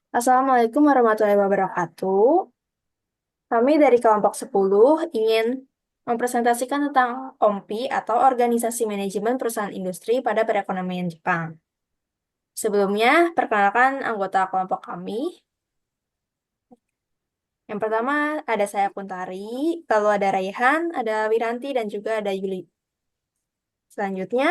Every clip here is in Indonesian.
Assalamualaikum warahmatullahi wabarakatuh. Kami dari kelompok 10 ingin mempresentasikan tentang OMPI atau Organisasi Manajemen Perusahaan Industri pada Perekonomian Jepang. Sebelumnya, perkenalkan anggota kelompok kami. Yang pertama ada saya Kuntari, lalu ada Raihan, ada Wiranti, dan juga ada Yuli. Selanjutnya,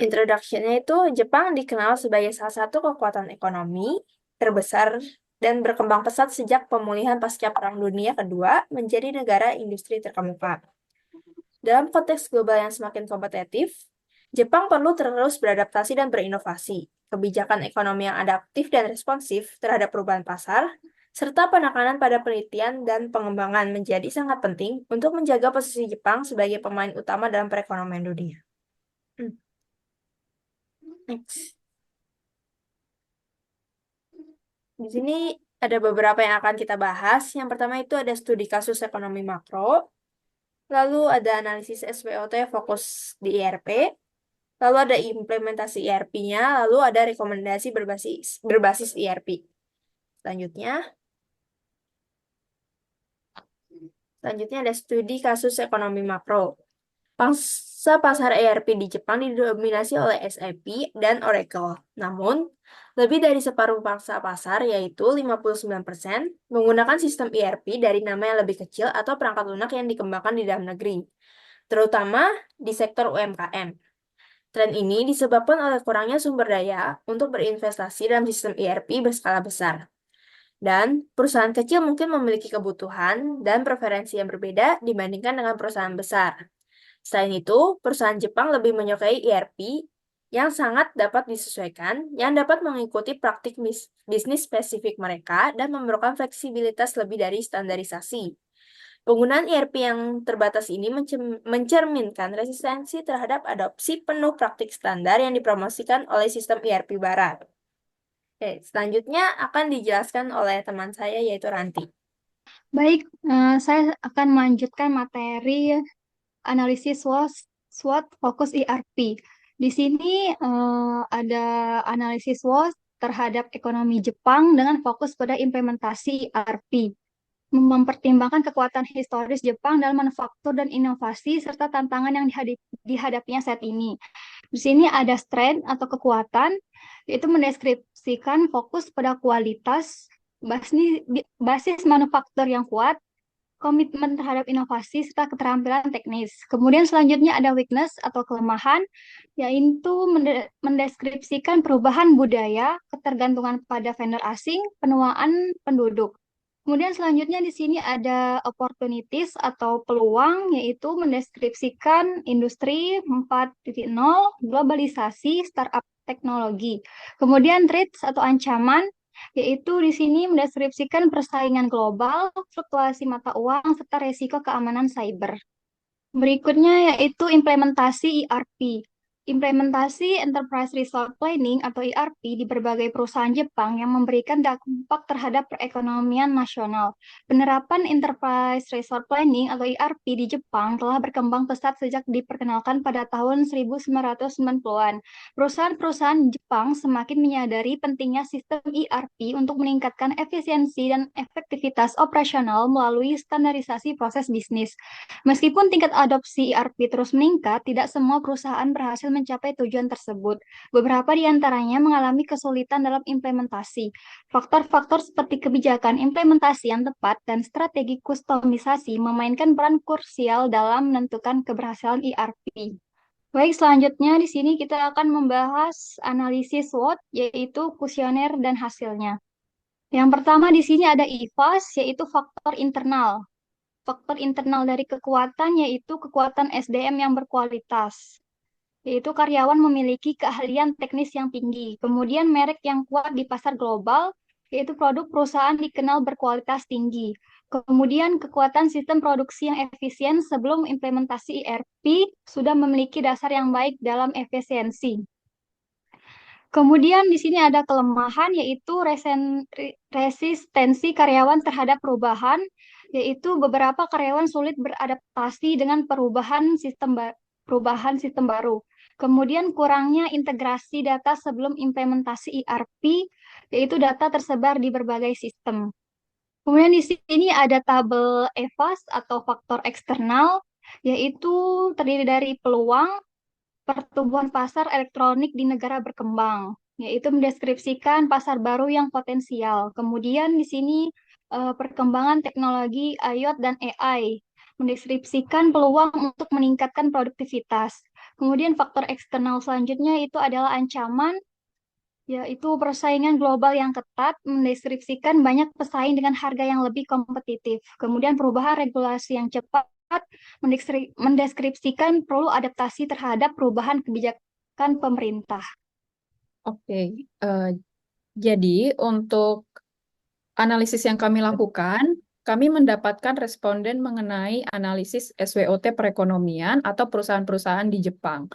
introduction-nya itu Jepang dikenal sebagai salah satu kekuatan ekonomi terbesar dan berkembang pesat sejak pemulihan pasca Perang Dunia Kedua menjadi negara industri terkemuka. Dalam konteks global yang semakin kompetitif, Jepang perlu terus beradaptasi dan berinovasi. Kebijakan ekonomi yang adaptif dan responsif terhadap perubahan pasar, serta penekanan pada penelitian dan pengembangan menjadi sangat penting untuk menjaga posisi Jepang sebagai pemain utama dalam perekonomian dunia. Next. Di sini ada beberapa yang akan kita bahas. Yang pertama itu ada studi kasus ekonomi makro, lalu ada analisis SWOT fokus di IRP, lalu ada implementasi IRP-nya, lalu ada rekomendasi berbasis IRP. Selanjutnya, selanjutnya ada studi kasus ekonomi makro. Pangsa pasar ERP di Jepang didominasi oleh SAP dan Oracle. Namun, lebih dari separuh pangsa pasar, yaitu 59%, menggunakan sistem ERP dari nama yang lebih kecil atau perangkat lunak yang dikembangkan di dalam negeri, terutama di sektor UMKM. Tren ini disebabkan oleh kurangnya sumber daya untuk berinvestasi dalam sistem ERP berskala besar. Dan perusahaan kecil mungkin memiliki kebutuhan dan preferensi yang berbeda dibandingkan dengan perusahaan besar. Selain itu, perusahaan Jepang lebih menyukai ERP yang sangat dapat disesuaikan, yang dapat mengikuti praktik bisnis spesifik mereka dan memerlukan fleksibilitas lebih dari standarisasi. Penggunaan ERP yang terbatas ini mencerminkan resistensi terhadap adopsi penuh praktik standar yang dipromosikan oleh sistem ERP barat. Oke, selanjutnya akan dijelaskan oleh teman saya yaitu Ranti. Baik, saya akan melanjutkan materi analisis SWOT fokus ERP. Di sini ada analisis SWOT terhadap ekonomi Jepang dengan fokus pada implementasi ERP, mempertimbangkan kekuatan historis Jepang dalam manufaktur dan inovasi serta tantangan yang dihadapinya saat ini. Di sini ada strength atau kekuatan, yaitu mendeskripsikan fokus pada kualitas, basis manufaktur yang kuat, komitmen terhadap inovasi, serta keterampilan teknis. Kemudian selanjutnya ada weakness atau kelemahan, yaitu mendeskripsikan perubahan budaya, ketergantungan pada vendor asing, penuaan penduduk. Kemudian selanjutnya di sini ada opportunities atau peluang, yaitu mendeskripsikan industri 4.0, globalisasi, startup teknologi. Kemudian threats atau ancaman, yaitu di sini mendeskripsikan persaingan global, fluktuasi mata uang, serta resiko keamanan cyber. Berikutnya yaitu implementasi ERP. Implementasi Enterprise Resource Planning atau ERP di berbagai perusahaan Jepang yang memberikan dampak terhadap perekonomian nasional. Penerapan Enterprise Resource Planning atau ERP di Jepang telah berkembang pesat sejak diperkenalkan pada tahun 1990-an. Perusahaan-perusahaan Jepang semakin menyadari pentingnya sistem ERP untuk meningkatkan efisiensi dan efektivitas operasional melalui standarisasi proses bisnis. Meskipun tingkat adopsi ERP terus meningkat, tidak semua perusahaan berhasil mencapai tujuan tersebut. Beberapa di antaranya mengalami kesulitan dalam implementasi. Faktor-faktor seperti kebijakan implementasi yang tepat dan strategi kustomisasi memainkan peran krusial dalam menentukan keberhasilan ERP. Baik, selanjutnya di sini kita akan membahas analisis SWOT, yaitu kuesioner dan hasilnya. Yang pertama di sini ada IFAS, yaitu faktor internal. Faktor internal dari kekuatan yaitu kekuatan SDM yang berkualitas, yaitu karyawan memiliki keahlian teknis yang tinggi. Kemudian merek yang kuat di pasar global, yaitu produk perusahaan dikenal berkualitas tinggi. Kemudian kekuatan sistem produksi yang efisien sebelum implementasi ERP sudah memiliki dasar yang baik dalam efisiensi. Kemudian di sini ada kelemahan yaitu resistensi karyawan terhadap perubahan, yaitu beberapa karyawan sulit beradaptasi dengan perubahan sistem baru. Kemudian kurangnya integrasi data sebelum implementasi ERP, yaitu data tersebar di berbagai sistem. Kemudian di sini ada tabel EVAS atau faktor eksternal, yaitu terdiri dari peluang pertumbuhan pasar elektronik di negara berkembang, yaitu mendeskripsikan pasar baru yang potensial. Kemudian di sini perkembangan teknologi IoT dan AI, mendeskripsikan peluang untuk meningkatkan produktivitas. Kemudian faktor eksternal selanjutnya itu adalah ancaman, yaitu persaingan global yang ketat, mendeskripsikan banyak pesaing dengan harga yang lebih kompetitif. Kemudian perubahan regulasi yang cepat, mendeskripsikan perlu adaptasi terhadap perubahan kebijakan pemerintah. Oke, eh, jadi untuk analisis yang kami lakukan, kami mendapatkan responden mengenai analisis SWOT perekonomian atau perusahaan-perusahaan di Jepang.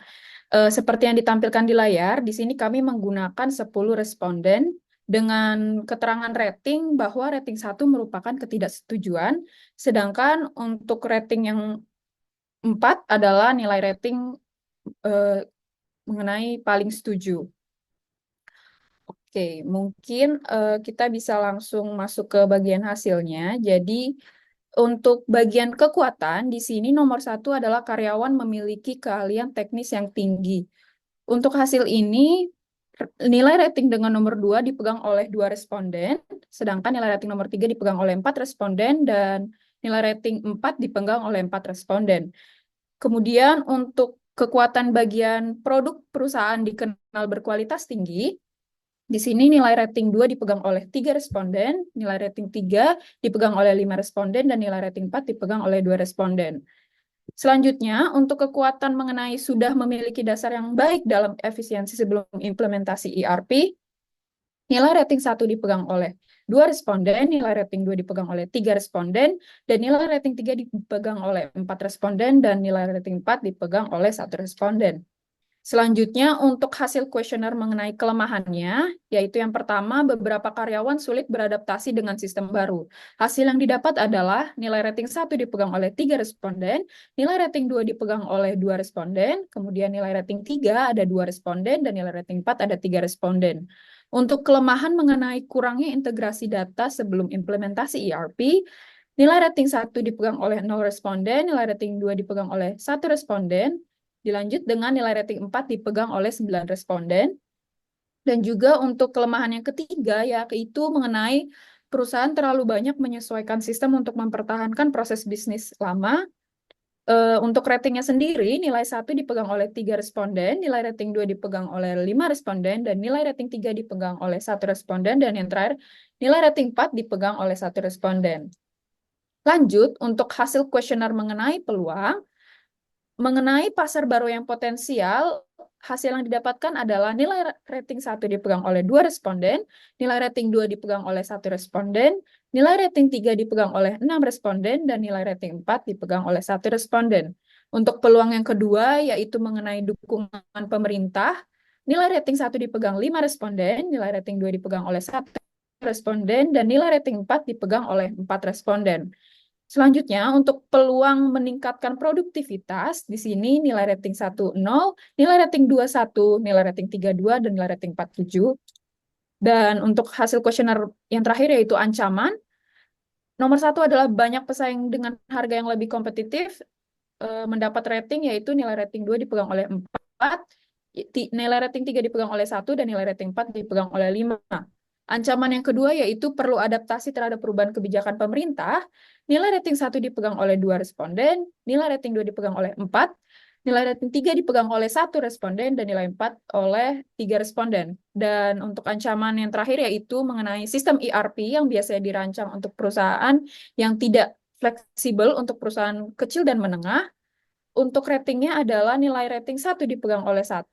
Seperti yang ditampilkan di layar, di sini kami menggunakan 10 responden dengan keterangan rating bahwa rating 1 merupakan ketidaksetujuan, sedangkan untuk rating yang 4 adalah nilai rating eh, mengenai paling setuju. Oke, mungkin kita bisa langsung masuk ke bagian hasilnya. Jadi, untuk bagian kekuatan, di sini nomor 1 adalah karyawan memiliki keahlian teknis yang tinggi. Untuk hasil ini, nilai rating dengan nomor 2 dipegang oleh 2 responden, sedangkan nilai rating nomor 3 dipegang oleh 4 responden, dan nilai rating 4 dipegang oleh 4 responden. Kemudian untuk kekuatan bagian produk perusahaan dikenal berkualitas tinggi, di sini nilai rating 2 dipegang oleh 3 responden, nilai rating 3 dipegang oleh 5 responden, dan nilai rating 4 dipegang oleh 2 responden. Selanjutnya, untuk kekuatan mengenai sudah memiliki dasar yang baik dalam efisiensi sebelum implementasi ERP, nilai rating 1 dipegang oleh 2 responden, nilai rating 2 dipegang oleh 3 responden, dan nilai rating 3 dipegang oleh 4 responden, dan nilai rating 4 dipegang oleh 1 responden. Selanjutnya, untuk hasil kuesioner mengenai kelemahannya, yaitu yang pertama, beberapa karyawan sulit beradaptasi dengan sistem baru. Hasil yang didapat adalah nilai rating 1 dipegang oleh 3 responden, nilai rating 2 dipegang oleh 2 responden, kemudian nilai rating 3 ada 2 responden, dan nilai rating 4 ada 3 responden. Untuk kelemahan mengenai kurangnya integrasi data sebelum implementasi ERP, nilai rating 1 dipegang oleh 0 responden, nilai rating 2 dipegang oleh 1 responden, dilanjut dengan nilai rating 4 dipegang oleh 9 responden. Dan juga untuk kelemahan yang ketiga, yaitu mengenai perusahaan terlalu banyak menyesuaikan sistem untuk mempertahankan proses bisnis lama. Untuk ratingnya sendiri, nilai 1 dipegang oleh 3 responden, nilai rating 2 dipegang oleh 5 responden, dan nilai rating 3 dipegang oleh 1 responden, dan yang terakhir, nilai rating 4 dipegang oleh 1 responden. Lanjut, untuk hasil kuesioner mengenai peluang, mengenai pasar baru yang potensial, hasil yang didapatkan adalah nilai rating 1 dipegang oleh 2 responden, nilai rating 2 dipegang oleh 1 responden, nilai rating 3 dipegang oleh 6 responden, dan nilai rating 4 dipegang oleh 1 responden. Untuk peluang yang kedua, yaitu mengenai dukungan pemerintah, nilai rating 1 dipegang 5 responden, nilai rating 2 dipegang oleh 1 responden, dan nilai rating 4 dipegang oleh 4 responden. Selanjutnya, untuk peluang meningkatkan produktivitas, di sini nilai rating 1 0, nilai rating 2 1, nilai rating 3 2, dan nilai rating 4 7. Dan untuk hasil kuesioner yang terakhir yaitu ancaman, nomor 1 adalah banyak pesaing dengan harga yang lebih kompetitif, mendapat rating yaitu nilai rating 2 dipegang oleh 4, nilai rating 3 dipegang oleh 1, dan nilai rating 4 dipegang oleh 5. Ancaman yang kedua yaitu perlu adaptasi terhadap perubahan kebijakan pemerintah. Nilai rating 1 dipegang oleh 2 responden, nilai rating 2 dipegang oleh 4, nilai rating 3 dipegang oleh 1 responden, dan nilai 4 oleh 3 responden. Dan untuk ancaman yang terakhir yaitu mengenai sistem ERP yang biasanya dirancang untuk perusahaan yang tidak fleksibel untuk perusahaan kecil dan menengah. Untuk ratingnya adalah nilai rating 1 dipegang oleh 1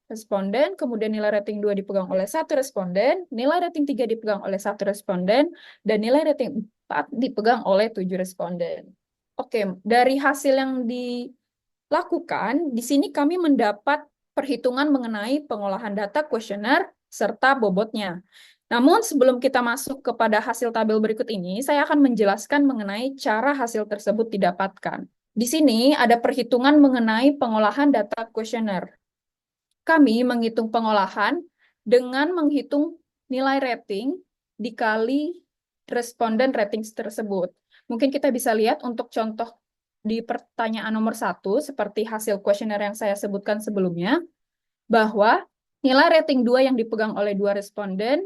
responden, kemudian nilai rating 2 dipegang oleh 1 responden, nilai rating 3 dipegang oleh 1 responden, dan nilai rating 4 dipegang oleh 7 responden. Oke, dari hasil yang dilakukan, di sini kami mendapat perhitungan mengenai pengolahan data kuesioner serta bobotnya. Namun sebelum kita masuk kepada hasil tabel berikut ini, saya akan menjelaskan mengenai cara hasil tersebut didapatkan. Di sini ada perhitungan mengenai pengolahan data kuesioner. kami menghitung pengolahan dengan menghitung nilai rating dikali responden rating tersebut. Mungkin kita bisa lihat untuk contoh di pertanyaan nomor 1, seperti hasil kuesioner yang saya sebutkan sebelumnya, bahwa nilai rating 2 yang dipegang oleh 2 responden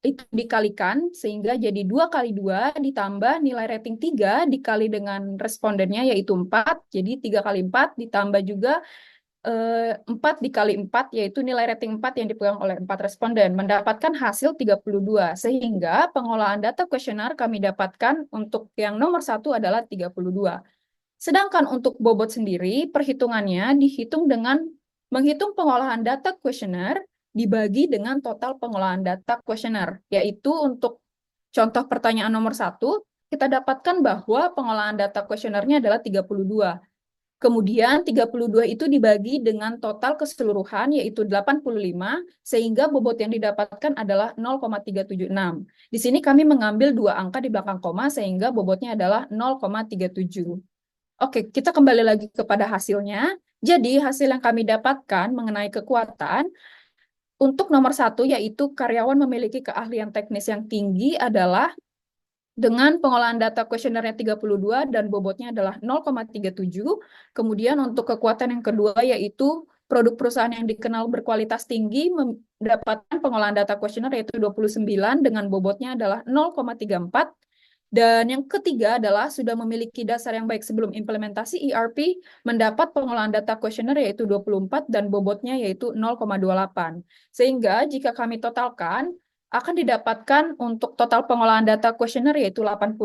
itu dikalikan sehingga jadi 2 kali 2 ditambah nilai rating 3 dikali dengan respondennya yaitu 4. Jadi 3 kali 4 ditambah juga 4 dikali 4 yaitu nilai rating 4 yang dipegang oleh 4 responden mendapatkan hasil 32. Sehingga pengolahan data kuesioner kami dapatkan untuk yang nomor 1 adalah 32. Sedangkan untuk bobot sendiri perhitungannya dihitung dengan menghitung pengolahan data kuesioner dibagi dengan total pengolahan data kuesioner, yaitu untuk contoh pertanyaan nomor 1, kita dapatkan bahwa pengolahan data kuesionernya adalah 32. Kemudian 32 itu dibagi dengan total keseluruhan yaitu 85, sehingga bobot yang didapatkan adalah 0,376. Di sini kami mengambil 2 angka di belakang koma sehingga bobotnya adalah 0,37. Oke, kita kembali lagi kepada hasilnya. Jadi hasil yang kami dapatkan mengenai kekuatan untuk nomor 1 yaitu karyawan memiliki keahlian teknis yang tinggi adalah dengan pengolahan data kuesionernya 32 dan bobotnya adalah 0,37. Kemudian untuk kekuatan yang kedua yaitu produk perusahaan yang dikenal berkualitas tinggi mendapatkan pengolahan data kuesioner yaitu 29 dengan bobotnya adalah 0,34. Dan yang ketiga adalah sudah memiliki dasar yang baik sebelum implementasi ERP, mendapat pengolahan data kuesioner yaitu 24 dan bobotnya yaitu 0,28. Sehingga jika kami totalkan, akan didapatkan untuk total pengolahan data kuesioner yaitu 85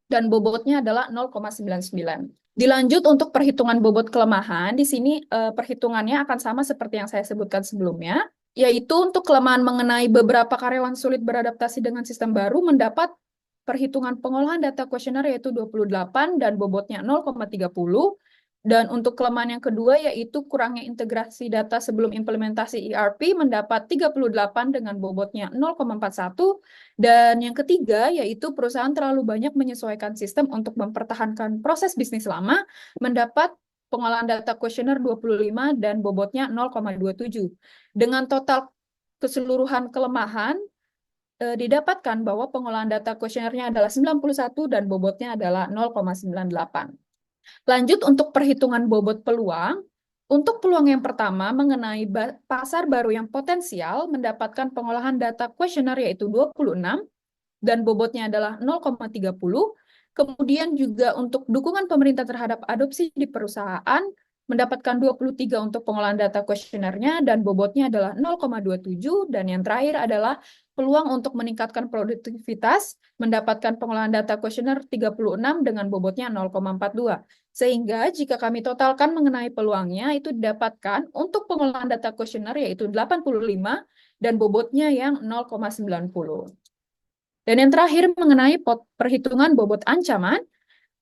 dan bobotnya adalah 0,99. Dilanjut untuk perhitungan bobot kelemahan, di sini perhitungannya akan sama seperti yang saya sebutkan sebelumnya, yaitu untuk kelemahan mengenai beberapa karyawan sulit beradaptasi dengan sistem baru mendapat perhitungan pengolahan data kuesioner yaitu 28 dan bobotnya 0,30. Dan untuk kelemahan yang kedua yaitu kurangnya integrasi data sebelum implementasi ERP mendapat 38 dengan bobotnya 0,41. Dan yang ketiga yaitu perusahaan terlalu banyak menyesuaikan sistem untuk mempertahankan proses bisnis lama mendapat pengolahan data kuesioner 25 dan bobotnya 0,27. Dengan total keseluruhan kelemahan didapatkan bahwa pengolahan data kuesionernya adalah 91 dan bobotnya adalah 0,98. Lanjut untuk perhitungan bobot peluang. Untuk peluang yang pertama mengenai pasar baru yang potensial mendapatkan pengolahan data kuesioner yaitu 26 dan bobotnya adalah 0,30. Kemudian juga untuk dukungan pemerintah terhadap adopsi di perusahaan mendapatkan 23 untuk pengolahan data kuesionernya dan bobotnya adalah 0,27. Dan yang terakhir adalah peluang untuk meningkatkan produktivitas mendapatkan pengolahan data kuesioner 36 dengan bobotnya 0,42. Sehingga jika kami totalkan mengenai peluangnya itu didapatkan untuk pengolahan data kuesioner yaitu 85 dan bobotnya yang 0,90. Dan yang terakhir mengenai perhitungan bobot ancaman,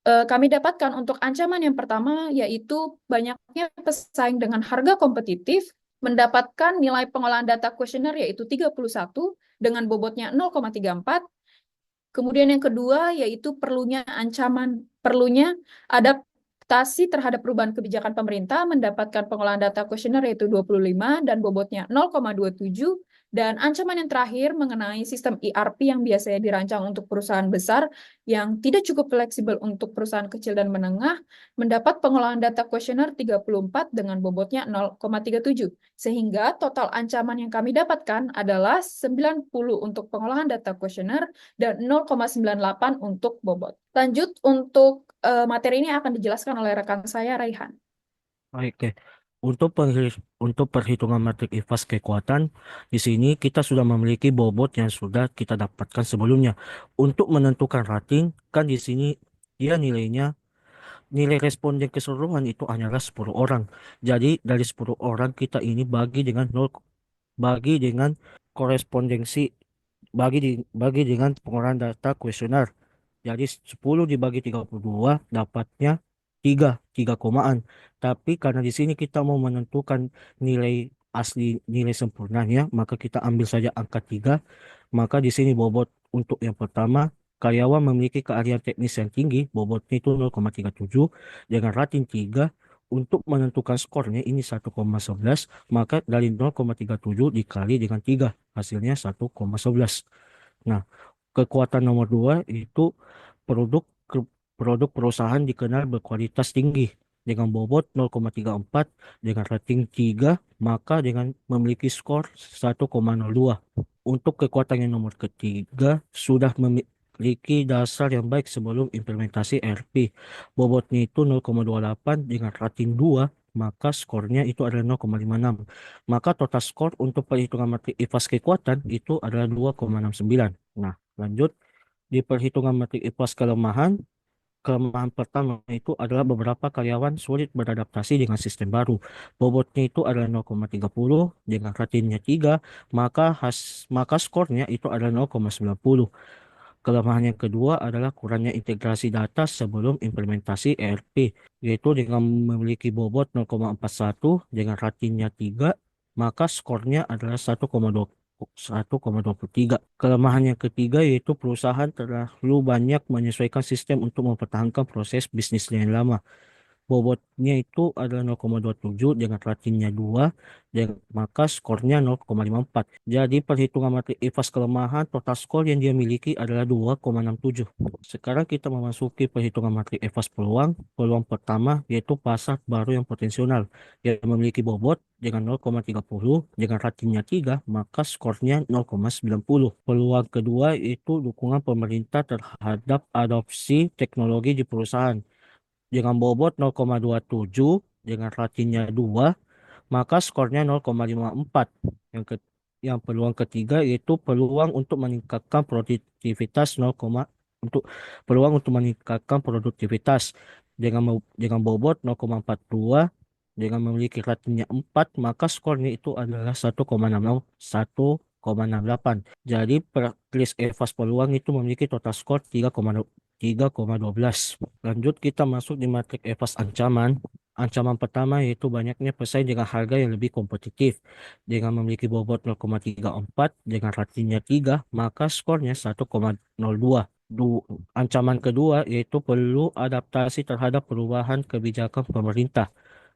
kami dapatkan untuk ancaman yang pertama yaitu banyaknya pesaing dengan harga kompetitif mendapatkan nilai pengolahan data kuesioner yaitu 31 dengan bobotnya 0,34. Kemudian yang kedua yaitu perlunya adaptasi terhadap perubahan kebijakan pemerintah mendapatkan pengolahan data kuesioner yaitu 25 dan bobotnya 0,27. Dan ancaman yang terakhir mengenai sistem ERP yang biasanya dirancang untuk perusahaan besar yang tidak cukup fleksibel untuk perusahaan kecil dan menengah mendapat pengolahan data kuesioner 34 dengan bobotnya 0,37. Sehingga total ancaman yang kami dapatkan adalah 90 untuk pengolahan data kuesioner dan 0,98 untuk bobot. Lanjut untuk materi ini akan dijelaskan oleh rekan saya, Raihan. Baik, oke. Untuk perhitungan matrik IFAS kekuatan, di sini kita sudah memiliki bobot yang sudah kita dapatkan sebelumnya. Untuk menentukan rating, kan di sini dia nilai responden keseluruhan itu hanyalah 10 orang. Jadi dari 10 orang kita ini bagi dengan korespondensi, bagi dengan pengolahan data kuesioner. Jadi 10 dibagi 32 dapatnya 3 komaan. Tapi karena di sini kita mau menentukan nilai asli, nilai sempurnanya, maka kita ambil saja angka 3. Maka di sini bobot untuk yang pertama, karyawan memiliki keahlian teknis yang tinggi, bobotnya itu 0,37 dengan rating 3. Untuk menentukan skornya ini 1,11, maka dari 0,37 dikali dengan 3, hasilnya 1,11. Nah, kekuatan nomor 2 itu produk produk perusahaan dikenal berkualitas tinggi dengan bobot 0,34 dengan rating 3, maka dengan memiliki skor 1,02. Untuk kekuatan yang nomor ketiga sudah memiliki dasar yang baik sebelum implementasi ERP. Bobotnya itu 0,28 dengan rating 2, maka skornya itu adalah 0,56. Maka total skor untuk perhitungan matrik IPAS kekuatan itu adalah 2,69. Nah, lanjut di perhitungan matrik IPAS kelemahan. Kelemahan pertama itu adalah beberapa karyawan sulit beradaptasi dengan sistem baru. Bobotnya itu adalah 0,30 dengan ratingnya 3, maka skornya itu adalah 0,90. Kelemahan yang kedua adalah kurangnya integrasi data sebelum implementasi ERP, yaitu dengan memiliki bobot 0,41 dengan ratingnya 3, maka skornya adalah 1,23. Kelemahan yang ketiga yaitu perusahaan terlalu banyak menyesuaikan sistem untuk mempertahankan proses bisnisnya yang lama. Bobotnya itu adalah 0,27 dengan ratingnya 2, dan maka skornya 0,54. Jadi perhitungan matrik IPAS kelemahan, total skor yang dia miliki adalah 2,67. Sekarang kita memasuki perhitungan matrik IPAS peluang. Peluang pertama yaitu pasar baru yang potensial yang memiliki bobot dengan 0,30 dengan ratingnya 3, maka skornya 0,90. Peluang kedua yaitu dukungan pemerintah terhadap adopsi teknologi di perusahaan dengan bobot 0,27 dengan ratingnya 2, maka skornya 0,54. Yang ke, yang peluang ketiga yaitu peluang untuk meningkatkan produktivitas untuk peluang untuk meningkatkan produktivitas dengan bobot 0,42 dengan memiliki ratingnya 4, maka skornya itu adalah 1,68. Jadi per kris EVAS peluang itu memiliki total skor 3,12. Lanjut kita masuk di matrik EVAS ancaman. Ancaman pertama yaitu banyaknya pesaing dengan harga yang lebih kompetitif. Dengan memiliki bobot 0,34 dengan ratingnya 3, maka skornya 1,02. Ancaman kedua yaitu perlu adaptasi terhadap perubahan kebijakan pemerintah.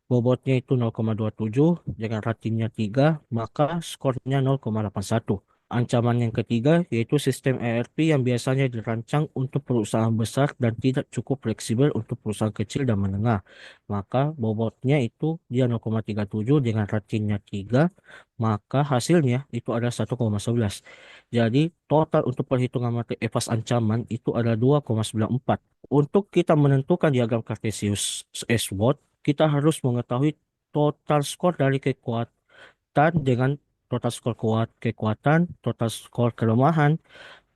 Bobotnya itu 0,27 dengan ratingnya 3, maka skornya 0,81. Ancaman yang ketiga yaitu sistem ERP yang biasanya dirancang untuk perusahaan besar dan tidak cukup fleksibel untuk perusahaan kecil dan menengah. Maka bobotnya itu dia 0,37 dengan ratingnya 3, maka hasilnya itu adalah 1,11. Jadi total untuk perhitungan matrik EVAS ancaman itu adalah 2,94. Untuk kita menentukan diagram Cartesius SWOT, kita harus mengetahui total skor dari kekuatan dengan total skor kekuatan, total skor kelemahan,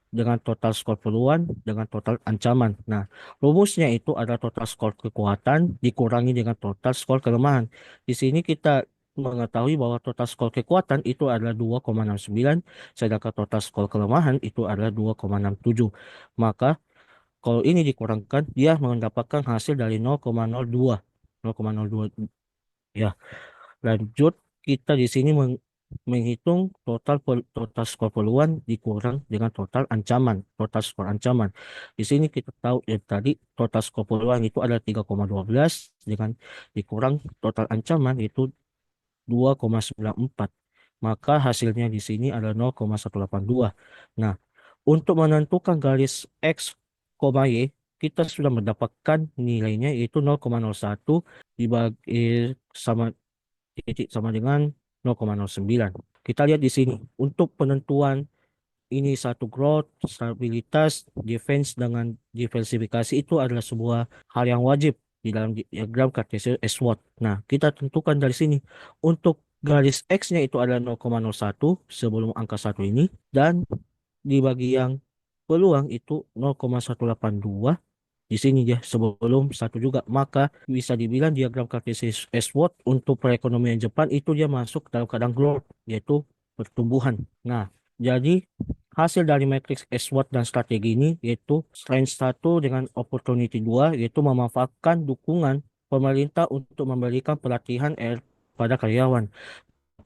dengan total skor peluang, dengan total ancaman. Nah, rumusnya itu adalah total skor kekuatan dikurangi dengan total skor kelemahan. Di sini kita mengetahui bahwa total skor kekuatan itu adalah 2,69, sedangkan total skor kelemahan itu adalah 2,67. Maka kalau ini dikurangkan, dia mendapatkan hasil dari 0,02. 0,02. Ya, lanjut kita di sini menghitung total skor peluang dikurang dengan total ancaman, total skor ancaman. Di sini kita tahu ya tadi total skor peluang itu adalah 3,12 dengan dikurang total ancaman itu 2,94. Maka hasilnya di sini adalah 0,182. Nah, untuk menentukan garis X, Y, kita sudah mendapatkan nilainya yaitu 0,01 dibagi sama titik sama dengan 0,09. Kita lihat di sini untuk penentuan ini satu growth, stabilitas, defense dengan diversifikasi itu adalah sebuah hal yang wajib di dalam diagram Cartesius SWOT. Nah, kita tentukan dari sini untuk garis X-nya itu adalah 0,01 sebelum angka 1 ini, dan di bagian peluang itu 0,182 di sini ya sebelum 1 juga, maka bisa dibilang diagram Cartesius SWOT untuk perekonomian Jepang itu dia masuk dalam keadaan growth yaitu pertumbuhan. Nah, jadi hasil dari matriks SWOT dan strategi ini yaitu strength 1 dengan opportunity 2 yaitu memanfaatkan dukungan pemerintah untuk memberikan pelatihan pada karyawan,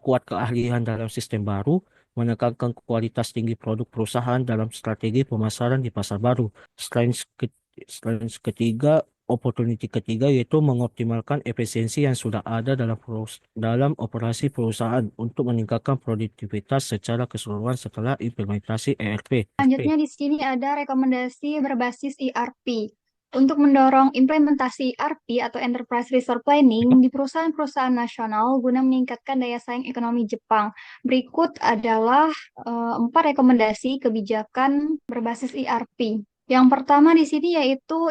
kuat keahlian dalam sistem baru, menekankan kualitas tinggi produk perusahaan dalam strategi pemasaran di pasar baru. Strength ketiga opportunity ketiga yaitu mengoptimalkan efisiensi yang sudah ada dalam operasi perusahaan untuk meningkatkan produktivitas secara keseluruhan setelah implementasi ERP. Selanjutnya di sini ada rekomendasi berbasis ERP. Untuk mendorong implementasi ERP atau Enterprise Resource Planning di perusahaan-perusahaan nasional guna meningkatkan daya saing ekonomi Jepang. Berikut adalah 4 rekomendasi kebijakan berbasis ERP. Yang pertama di sini yaitu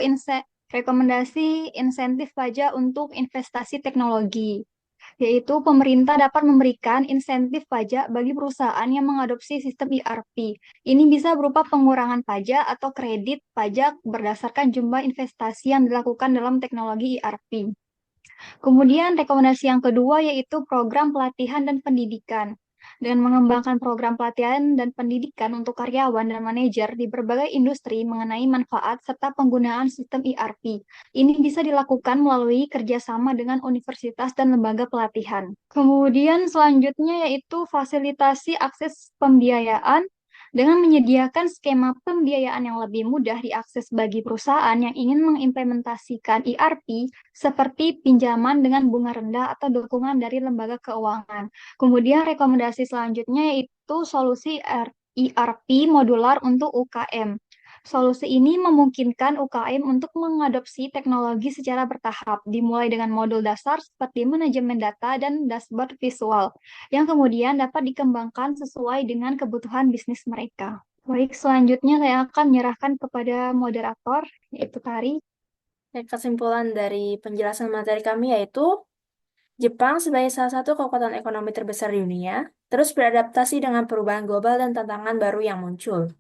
rekomendasi insentif pajak untuk investasi teknologi, yaitu pemerintah dapat memberikan insentif pajak bagi perusahaan yang mengadopsi sistem ERP. Ini bisa berupa pengurangan pajak atau kredit pajak berdasarkan jumlah investasi yang dilakukan dalam teknologi ERP. Kemudian rekomendasi yang kedua yaitu program pelatihan dan pendidikan. Dengan mengembangkan program pelatihan dan pendidikan untuk karyawan dan manajer di berbagai industri mengenai manfaat serta penggunaan sistem ERP. Ini bisa dilakukan melalui kerjasama dengan universitas dan lembaga pelatihan. Kemudian selanjutnya yaitu fasilitasi akses pembiayaan dengan menyediakan skema pembiayaan yang lebih mudah diakses bagi perusahaan yang ingin mengimplementasikan ERP seperti pinjaman dengan bunga rendah atau dukungan dari lembaga keuangan. Kemudian rekomendasi selanjutnya yaitu solusi ERP modular untuk UKM. Solusi ini memungkinkan UKM untuk mengadopsi teknologi secara bertahap, dimulai dengan modul dasar seperti manajemen data dan dashboard visual, yang kemudian dapat dikembangkan sesuai dengan kebutuhan bisnis mereka. Baik, selanjutnya saya akan menyerahkan kepada moderator, yaitu Tari. Kesimpulan dari penjelasan materi kami yaitu Jepang sebagai salah satu kekuatan ekonomi terbesar di dunia, terus beradaptasi dengan perubahan global dan tantangan baru yang muncul.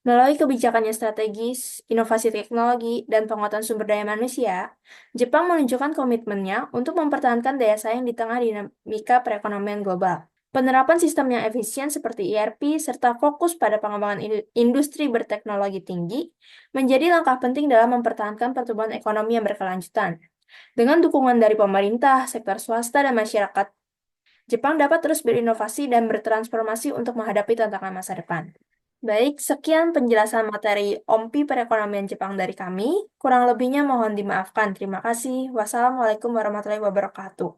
Melalui kebijakannya strategis, inovasi teknologi, dan penguatan sumber daya manusia, Jepang menunjukkan komitmennya untuk mempertahankan daya saing di tengah dinamika perekonomian global. Penerapan sistem yang efisien seperti ERP serta fokus pada pengembangan industri berteknologi tinggi menjadi langkah penting dalam mempertahankan pertumbuhan ekonomi yang berkelanjutan. Dengan dukungan dari pemerintah, sektor swasta, dan masyarakat, Jepang dapat terus berinovasi dan bertransformasi untuk menghadapi tantangan masa depan. Baik, sekian penjelasan materi OMPI Perekonomian Jepang dari kami. Kurang lebihnya mohon dimaafkan. Terima kasih. Wassalamualaikum warahmatullahi wabarakatuh.